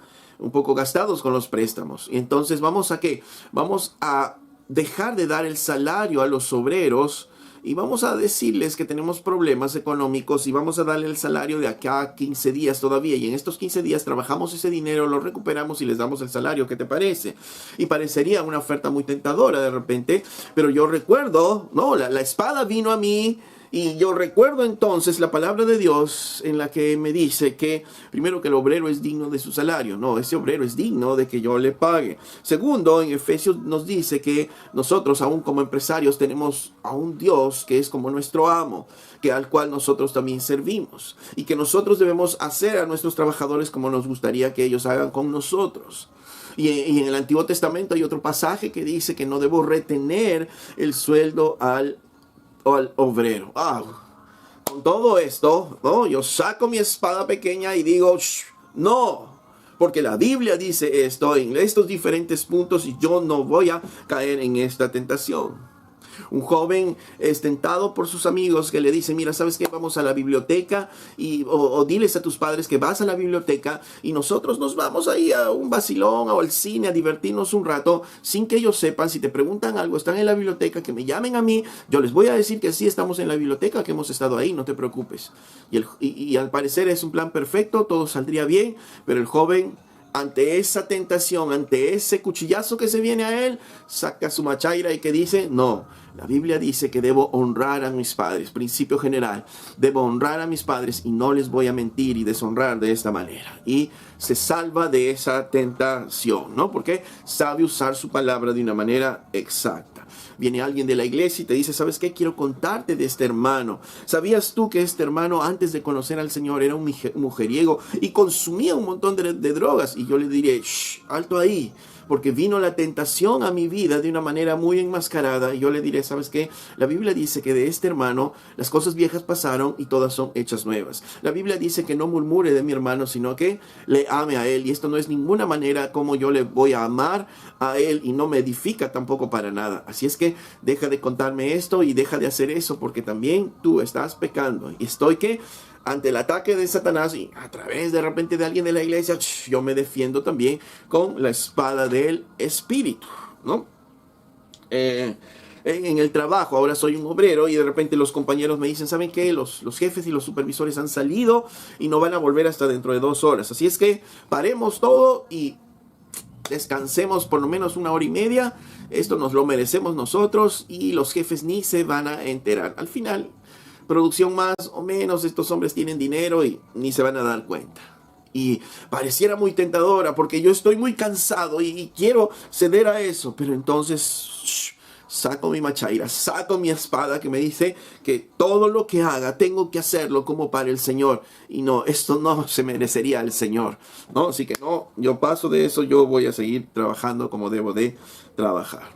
gastados con los préstamos. Y entonces, ¿vamos a qué? Vamos a dejar de dar el salario a los obreros y vamos a decirles que tenemos problemas económicos y vamos a darle el salario de acá a 15 días todavía. Y en estos 15 días trabajamos ese dinero, lo recuperamos y les damos el salario. ¿Qué te parece? Y parecería una oferta muy tentadora de repente, pero yo recuerdo, no, la espada vino a mí. Y yo recuerdo entonces la palabra de Dios en la que me dice que, primero, que el obrero es digno de su salario. No, ese obrero es digno de que yo le pague. Segundo, en Efesios nos dice que nosotros, aún como empresarios, tenemos a un Dios que es como nuestro amo, que al cual nosotros también servimos. Y que nosotros debemos hacer a nuestros trabajadores como nos gustaría que ellos hagan con nosotros. Y en el Antiguo Testamento hay otro pasaje que dice que no debo retener el sueldo al obrero. Con todo esto, ¿no? Yo saco mi espada pequeña y digo, no, porque la Biblia dice esto en estos diferentes puntos y yo no voy a caer en esta tentación. Un joven es tentado por sus amigos que le dicen, mira, ¿sabes qué? Vamos a la biblioteca o diles a tus padres que vas a la biblioteca y nosotros nos vamos ahí a un vacilón o al cine a divertirnos un rato sin que ellos sepan. Si te preguntan algo, están en la biblioteca, que me llamen a mí, yo les voy a decir que sí estamos en la biblioteca, que hemos estado ahí, no te preocupes. Y al parecer es un plan perfecto, todo saldría bien, pero el joven, ante esa tentación, ante ese cuchillazo que se viene a él, saca su machaira y que dice, no, la Biblia dice que debo honrar a mis padres, principio general, debo honrar a mis padres y no les voy a mentir y deshonrar de esta manera. Y se salva de esa tentación, ¿no? Porque sabe usar su palabra de una manera exacta. Viene alguien de la iglesia y te dice, ¿sabes qué? Quiero contarte de este hermano. ¿Sabías tú que este hermano antes de conocer al Señor era un mujeriego y consumía un montón de drogas? Y yo le diré, alto ahí, porque vino la tentación a mi vida de una manera muy enmascarada. Y yo le diré, ¿sabes qué? La Biblia dice que de este hermano las cosas viejas pasaron y todas son hechas nuevas. La Biblia dice que no murmure de mi hermano, sino que le ame a él. Y esto no es ninguna manera como yo le voy a amar a él y no me edifica tampoco para nada. Así es que deja de contarme esto y deja de hacer eso, porque también tú estás pecando. Y estoy que ante el ataque de Satanás y a través de repente de alguien de la iglesia, yo me defiendo también con la espada del Espíritu, ¿no? En el trabajo, ahora soy un obrero y de repente los compañeros me dicen, ¿saben qué? Los jefes y los supervisores han salido y no van a volver hasta dentro de 2 horas. Así es que paremos todo y descansemos por lo menos 1 hora y media. Esto nos lo merecemos nosotros y los jefes ni se van a enterar. Al final, producción más o menos, estos hombres tienen dinero y ni se van a dar cuenta. Y pareciera muy tentadora porque yo estoy muy cansado y quiero ceder a eso, pero entonces saco mi machaira, saco mi espada que me dice que todo lo que haga tengo que hacerlo como para el Señor. Y no, esto no se merecería al Señor, ¿no? Así que no, yo paso de eso, yo voy a seguir trabajando como debo de trabajar.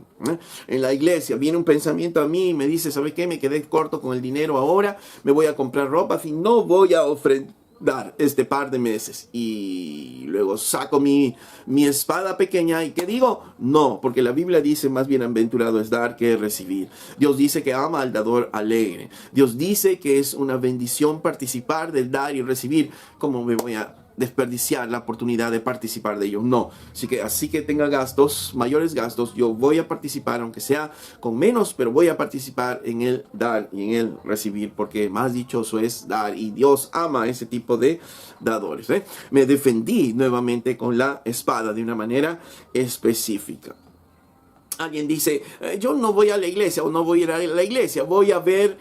En la iglesia viene un pensamiento a mí y me dice, ¿sabe qué? Me quedé corto con el dinero ahora, me voy a comprar ropa y no voy a ofrendar este par de meses. Y luego saco mi espada pequeña y ¿qué digo? No, porque la Biblia dice más bienaventurado es dar que recibir. Dios dice que ama al dador alegre. Dios dice que es una bendición participar del dar y recibir. ¿Cómo me voy a desperdiciar la oportunidad de participar de ello? No. Así que tenga gastos, mayores gastos, yo voy a participar, aunque sea con menos, pero voy a participar en el dar y en el recibir, porque más dichoso es dar y Dios ama ese tipo de dadores. Me defendí nuevamente con la espada de una manera específica. Alguien dice, yo no voy a la iglesia o no voy a ir a la iglesia, voy a ver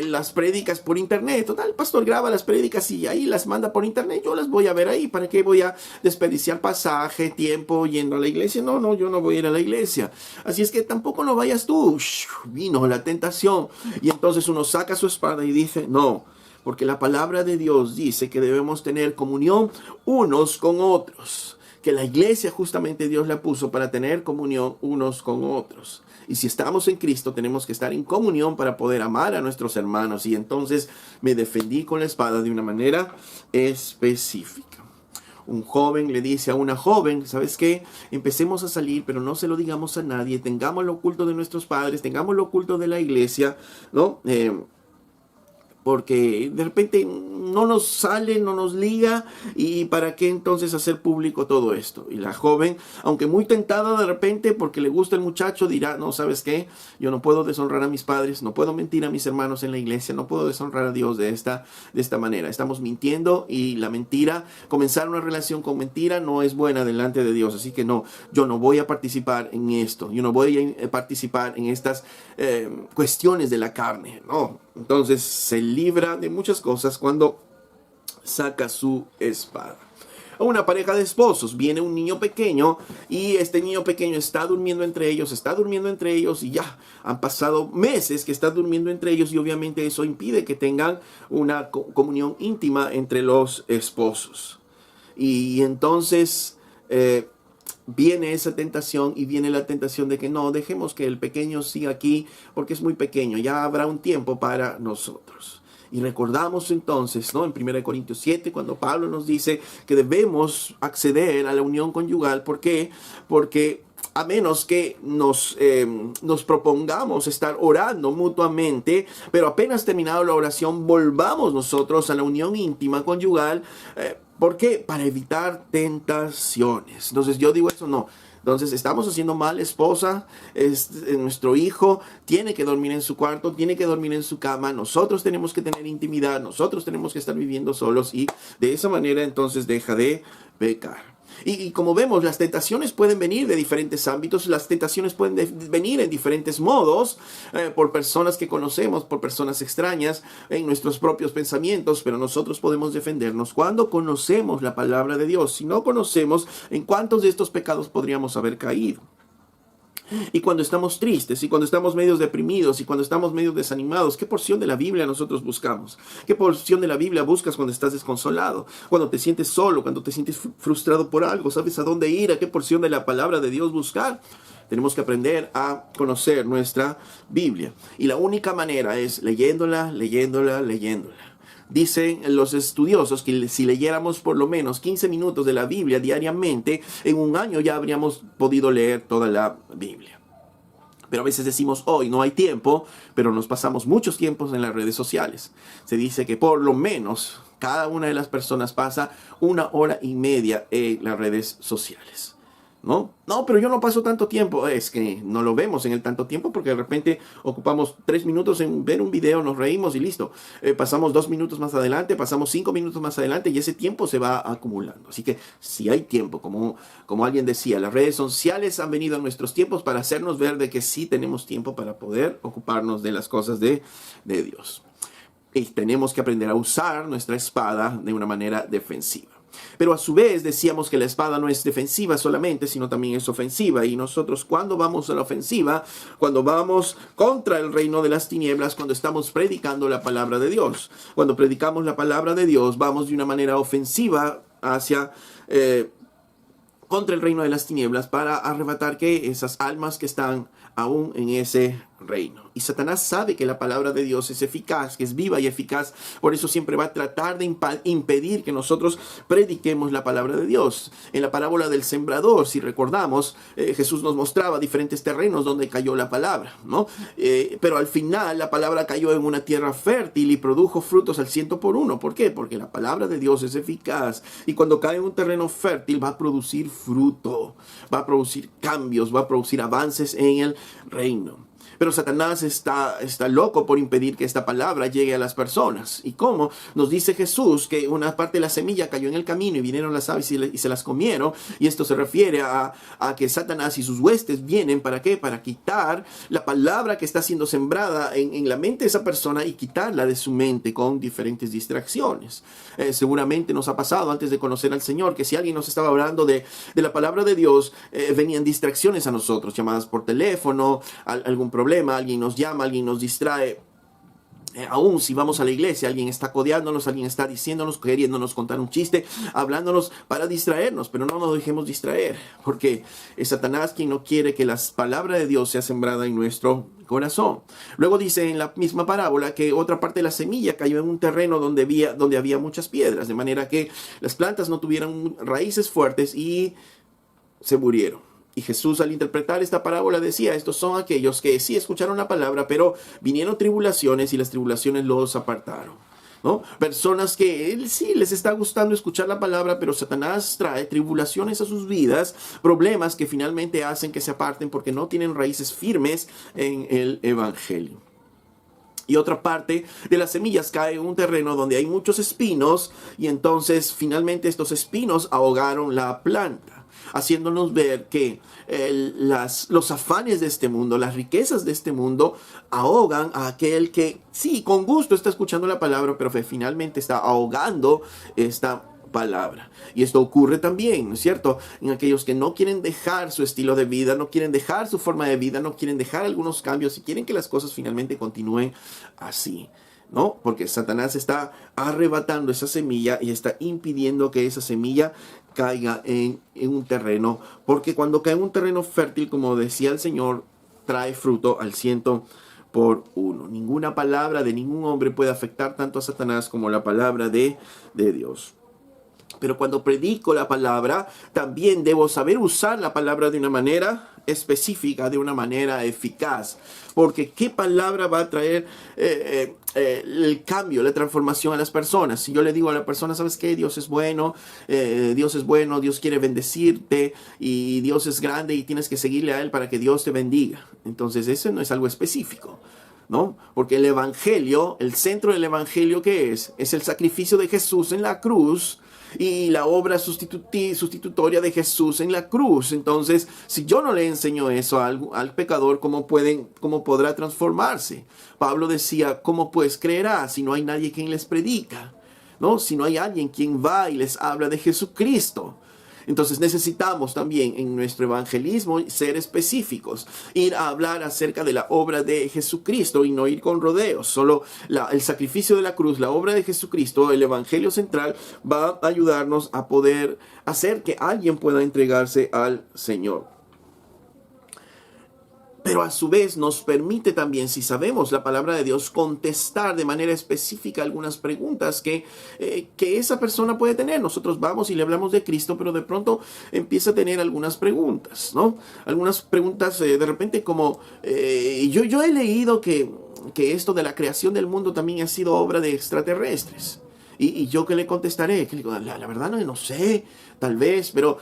las prédicas por internet. Total, el pastor graba las prédicas y ahí las manda por internet, yo las voy a ver ahí. ¿Para qué voy a desperdiciar pasaje, tiempo yendo a la iglesia? No, yo no voy a ir a la iglesia. Así es que tampoco no vayas tú. Vino la tentación y entonces uno saca su espada y dice, no, porque la palabra de Dios dice que debemos tener comunión unos con otros. Que la iglesia justamente Dios la puso para tener comunión unos con otros. Y si estamos en Cristo tenemos que estar en comunión para poder amar a nuestros hermanos. Y entonces me defendí con la espada de una manera específica. Un joven le dice a una joven, ¿sabes qué? Empecemos a salir, pero no se lo digamos a nadie. Tengamos lo oculto de nuestros padres, tengamos lo oculto de la iglesia, ¿no? Porque de repente no nos sale, no nos liga, y ¿para qué entonces hacer público todo esto? Y la joven, aunque muy tentada de repente porque le gusta el muchacho, dirá, no, ¿sabes qué? Yo no puedo deshonrar a mis padres, no puedo mentir a mis hermanos en la iglesia, no puedo deshonrar a Dios de esta manera. Estamos mintiendo y la mentira, comenzar una relación con mentira no es buena delante de Dios. Así que no, yo no voy a participar en esto, yo no voy a participar en estas cuestiones de la carne, no. Entonces se libra de muchas cosas cuando saca su espada. A una pareja de esposos viene un niño pequeño y este niño pequeño está durmiendo entre ellos y ya han pasado meses que está durmiendo entre ellos, y obviamente eso impide que tengan una comunión íntima entre los esposos. Y entonces viene esa tentación, y viene la tentación de que no, dejemos que el pequeño siga aquí porque es muy pequeño, ya habrá un tiempo para nosotros. Y recordamos entonces, ¿no?, en 1 Corintios 7, cuando Pablo nos dice que debemos acceder a la unión conyugal. ¿Por qué? Porque a menos que nos propongamos estar orando mutuamente, pero apenas terminado la oración, volvamos nosotros a la unión íntima conyugal. ¿Por qué? Para evitar tentaciones. Entonces yo digo eso, no. Entonces estamos haciendo mal, esposa, nuestro hijo tiene que dormir en su cuarto, tiene que dormir en su cama, nosotros tenemos que tener intimidad, nosotros tenemos que estar viviendo solos, y de esa manera entonces deja de pecar. Y como vemos, las tentaciones pueden venir de diferentes ámbitos, las tentaciones pueden venir en diferentes modos, por personas que conocemos, por personas extrañas, en nuestros propios pensamientos, pero nosotros podemos defendernos cuando conocemos la palabra de Dios. Si no conocemos, ¿en cuántos de estos pecados podríamos haber caído? Y cuando estamos tristes, y cuando estamos medio deprimidos, y cuando estamos medio desanimados, ¿qué porción de la Biblia nosotros buscamos? ¿Qué porción de la Biblia buscas cuando estás desconsolado? Cuando te sientes solo, cuando te sientes frustrado por algo, ¿sabes a dónde ir? ¿A qué porción de la palabra de Dios buscar? Tenemos que aprender a conocer nuestra Biblia. Y la única manera es leyéndola. Dicen los estudiosos que si leyéramos por lo menos 15 minutos de la Biblia diariamente, en un año ya habríamos podido leer toda la Biblia. Pero a veces decimos, hoy no hay tiempo, pero nos pasamos muchos tiempos en las redes sociales. Se dice que por lo menos cada una de las personas pasa 1 hora y media en las redes sociales. No, pero yo no paso tanto tiempo. Es que no lo vemos en el tanto tiempo porque de repente ocupamos 3 minutos en ver un video, nos reímos y listo. Pasamos 2 minutos más adelante, pasamos 5 minutos más adelante, y ese tiempo se va acumulando. Así que si hay tiempo, como alguien decía, las redes sociales han venido en nuestros tiempos para hacernos ver de que sí tenemos tiempo para poder ocuparnos de las cosas de Dios. Y tenemos que aprender a usar nuestra espada de una manera defensiva. Pero a su vez decíamos que la espada no es defensiva solamente, sino también es ofensiva. Y nosotros, cuando vamos a la ofensiva, cuando vamos contra el reino de las tinieblas, cuando estamos predicando la palabra de Dios. Cuando predicamos la palabra de Dios, vamos de una manera ofensiva hacia contra el reino de las tinieblas, para arrebatar que esas almas que están aún en ese reino. Y Satanás sabe que la palabra de Dios es eficaz, que es viva y eficaz. Por eso siempre va a tratar de impedir que nosotros prediquemos la palabra de Dios. En la parábola del sembrador, si recordamos, Jesús nos mostraba diferentes terrenos donde cayó la palabra, ¿no? Pero al final la palabra cayó en una tierra fértil y produjo frutos al 100 por 1. ¿Por qué? Porque la palabra de Dios es eficaz. Y cuando cae en un terreno fértil va a producir fruto, va a producir cambios, va a producir avances en el reino. Pero Satanás está loco por impedir que esta palabra llegue a las personas. ¿Y cómo? Nos dice Jesús que una parte de la semilla cayó en el camino y vinieron las aves y se las comieron. Y esto se refiere a que Satanás y sus huestes vienen, ¿para qué? Para quitar la palabra que está siendo sembrada en la mente de esa persona y quitarla de su mente con diferentes distracciones. Seguramente nos ha pasado antes de conocer al Señor que si alguien nos estaba hablando de la palabra de Dios, venían distracciones a nosotros, llamadas por teléfono, algún problema, alguien nos llama, alguien nos distrae. Aún si vamos a la iglesia, alguien está codeándonos, alguien está diciéndonos, queriéndonos contar un chiste, hablándonos para distraernos, pero no nos dejemos distraer, porque es Satanás quien no quiere que la palabra de Dios sea sembrada en nuestro corazón. Luego dice en la misma parábola que otra parte de la semilla cayó en un terreno donde había muchas piedras, de manera que las plantas no tuvieran raíces fuertes y se murieron. Y Jesús, al interpretar esta parábola, decía, estos son aquellos que sí escucharon la palabra, pero vinieron tribulaciones y las tribulaciones los apartaron, ¿no? Personas que sí les está gustando escuchar la palabra, pero Satanás trae tribulaciones a sus vidas, problemas que finalmente hacen que se aparten porque no tienen raíces firmes en el evangelio. Y otra parte de las semillas cae en un terreno donde hay muchos espinos y entonces finalmente estos espinos ahogaron la planta, haciéndonos ver que los afanes de este mundo, las riquezas de este mundo ahogan a aquel que sí, con gusto está escuchando la palabra, pero finalmente está ahogando esta palabra. Y esto ocurre también, ¿no es cierto?, en aquellos que no quieren dejar su estilo de vida, no quieren dejar su forma de vida, no quieren dejar algunos cambios y quieren que las cosas finalmente continúen así, ¿no? Porque Satanás está arrebatando esa semilla y está impidiendo que esa semilla caiga en un terreno, porque cuando cae en un terreno fértil, como decía el Señor, trae fruto al 100 por 1. Ninguna palabra de ningún hombre puede afectar tanto a Satanás como la palabra de Dios. Pero cuando predico la palabra, también debo saber usar la palabra de una manera específica, de una manera eficaz. Porque ¿qué palabra va a traer el cambio, la transformación a las personas? Si yo le digo a la persona, ¿sabes qué? Dios es bueno, Dios quiere bendecirte y Dios es grande y tienes que seguirle a Él para que Dios te bendiga. Entonces eso no es algo específico, ¿no? Porque el evangelio, el centro del evangelio, ¿qué es? Es el sacrificio de Jesús en la cruz y la obra sustitutoria de Jesús en la cruz. Entonces, si yo no le enseño eso al pecador, ¿cómo podrá transformarse? Pablo decía, ¿cómo pues creerá si no hay nadie quien les predica? ¿No? Si no hay alguien quien va y les habla de Jesucristo. Entonces necesitamos también en nuestro evangelismo ser específicos, ir a hablar acerca de la obra de Jesucristo y no ir con rodeos. Solo el sacrificio de la cruz, la obra de Jesucristo, el evangelio central va a ayudarnos a poder hacer que alguien pueda entregarse al Señor. Pero a su vez nos permite también, si sabemos la palabra de Dios, contestar de manera específica algunas preguntas que esa persona puede tener. Nosotros vamos y le hablamos de Cristo, pero de pronto empieza a tener algunas preguntas, ¿no? Algunas preguntas de repente como, yo he leído que esto de la creación del mundo también ha sido obra de extraterrestres. Y yo, ¿qué le contestaré? Que le digo, la verdad no sé, tal vez, pero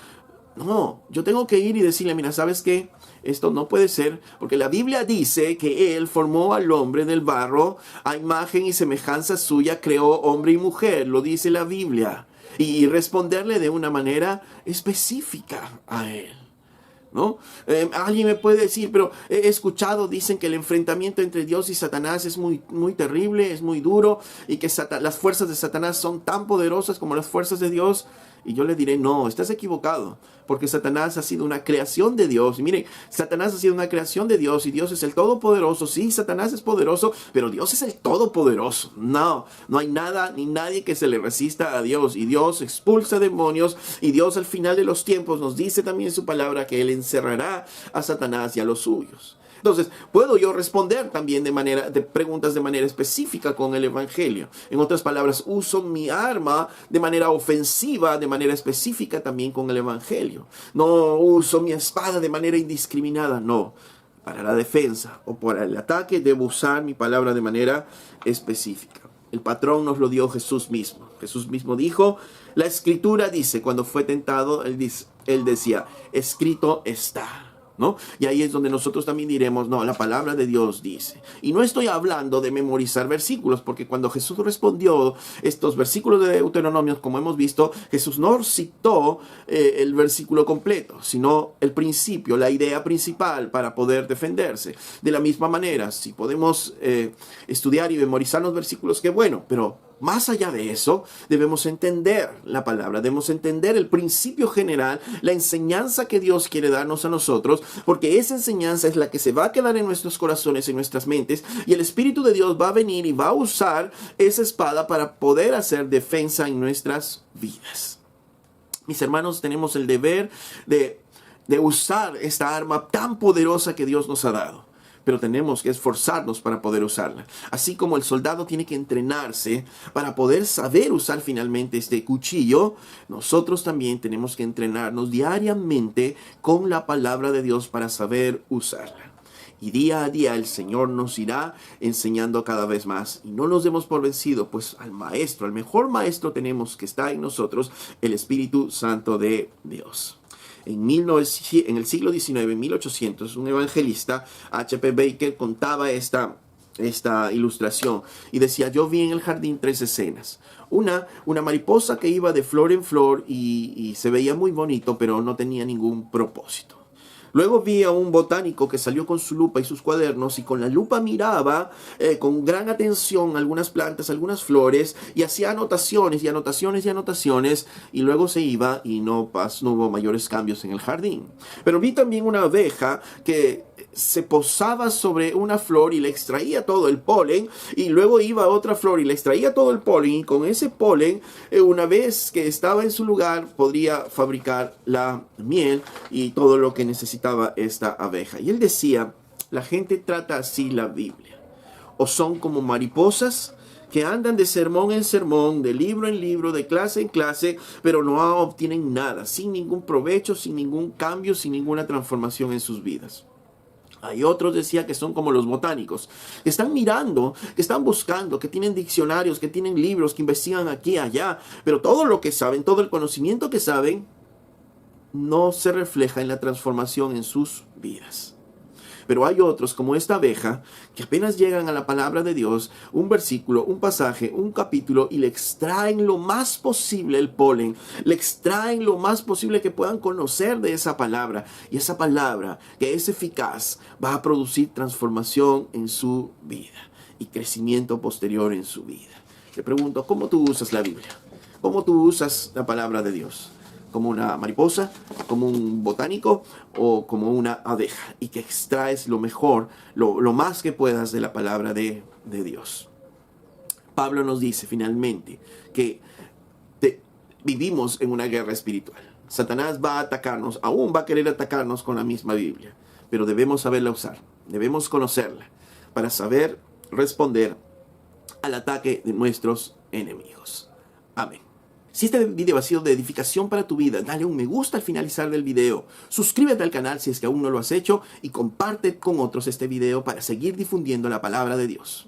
no, yo tengo que ir y decirle, mira, ¿sabes qué? Esto no puede ser, porque la Biblia dice que Él formó al hombre del barro, a imagen y semejanza suya creó hombre y mujer, lo dice la Biblia. Y responderle de una manera específica a Él, ¿no? Alguien me puede decir, pero he escuchado, dicen que el enfrentamiento entre Dios y Satanás es muy, muy terrible, es muy duro, y que las fuerzas de Satanás son tan poderosas como las fuerzas de Dios. Y yo le diré, no, estás equivocado, porque Satanás ha sido una creación de Dios. Y miren, Satanás ha sido una creación de Dios y Dios es el Todopoderoso. Sí, Satanás es poderoso, pero Dios es el Todopoderoso. No hay nada ni nadie que se le resista a Dios. Y Dios expulsa demonios y Dios al final de los tiempos nos dice también en su palabra que Él encerrará a Satanás y a los suyos. Entonces, puedo yo responder también de preguntas de manera específica con el evangelio. En otras palabras, uso mi arma de manera ofensiva, de manera específica también con el evangelio. No uso mi espada de manera indiscriminada, no. Para la defensa o para el ataque debo usar mi palabra de manera específica. El patrón nos lo dio Jesús mismo. Jesús mismo dijo, la Escritura dice, cuando fue tentado, él decía, escrito está. ¿no? Y ahí es donde nosotros también diremos, no, la palabra de Dios dice. Y no estoy hablando de memorizar versículos, porque cuando Jesús respondió estos versículos de Deuteronomio, como hemos visto, Jesús no citó el versículo completo, sino el principio, la idea principal para poder defenderse. De la misma manera, si podemos estudiar y memorizar los versículos, qué bueno, pero más allá de eso, debemos entender la palabra, debemos entender el principio general, la enseñanza que Dios quiere darnos a nosotros, porque esa enseñanza es la que se va a quedar en nuestros corazones, en nuestras mentes, y el Espíritu de Dios va a venir y va a usar esa espada para poder hacer defensa en nuestras vidas. Mis hermanos, tenemos el deber de usar esta arma tan poderosa que Dios nos ha dado. Pero tenemos que esforzarnos para poder usarla. Así como el soldado tiene que entrenarse para poder saber usar finalmente este cuchillo, nosotros también tenemos que entrenarnos diariamente con la palabra de Dios para saber usarla. Y día a día el Señor nos irá enseñando cada vez más. Y no nos demos por vencidos, pues al maestro, al mejor maestro tenemos que está en nosotros, el Espíritu Santo de Dios. En el siglo XIX, en 1800, un evangelista, H.P. Baker, contaba esta ilustración y decía: yo vi en el jardín 3 escenas. Una mariposa que iba de flor en flor y se veía muy bonito, pero no tenía ningún propósito. Luego vi a un botánico que salió con su lupa y sus cuadernos y con la lupa miraba con gran atención algunas plantas, algunas flores y hacía anotaciones y anotaciones y anotaciones y luego se iba y no hubo mayores cambios en el jardín. Pero vi también una abeja que se posaba sobre una flor y le extraía todo el polen y luego iba a otra flor y le extraía todo el polen y con ese polen, una vez que estaba en su lugar, podría fabricar la miel y todo lo que necesitaba esta abeja. Y él decía: la gente trata así la Biblia, o son como mariposas que andan de sermón en sermón, de libro en libro, de clase en clase, pero no obtienen nada, sin ningún provecho, sin ningún cambio, sin ninguna transformación en sus vidas. Hay otros, decía, que son como los botánicos, que están mirando, que están buscando, que tienen diccionarios, que tienen libros, que investigan aquí y allá, pero todo lo que saben, todo el conocimiento que saben, no se refleja en la transformación en sus vidas. Pero hay otros, como esta abeja, que apenas llegan a la palabra de Dios, un versículo, un pasaje, un capítulo, y le extraen lo más posible el polen, le extraen lo más posible que puedan conocer de esa palabra. Y esa palabra, que es eficaz, va a producir transformación en su vida y crecimiento posterior en su vida. Te pregunto, ¿cómo tú usas la Biblia? ¿Cómo tú usas la palabra de Dios? ¿Como una mariposa, como un botánico o como una abeja? Y que extraes lo mejor, lo más que puedas de la palabra de Dios. Pablo nos dice finalmente que vivimos en una guerra espiritual. Satanás va a atacarnos, aún va a querer atacarnos con la misma Biblia, pero debemos saberla usar, debemos conocerla para saber responder al ataque de nuestros enemigos. Amén. Si este video ha sido de edificación para tu vida, dale un me gusta al finalizar del video. Suscríbete al canal si es que aún no lo has hecho y comparte con otros este video para seguir difundiendo la palabra de Dios.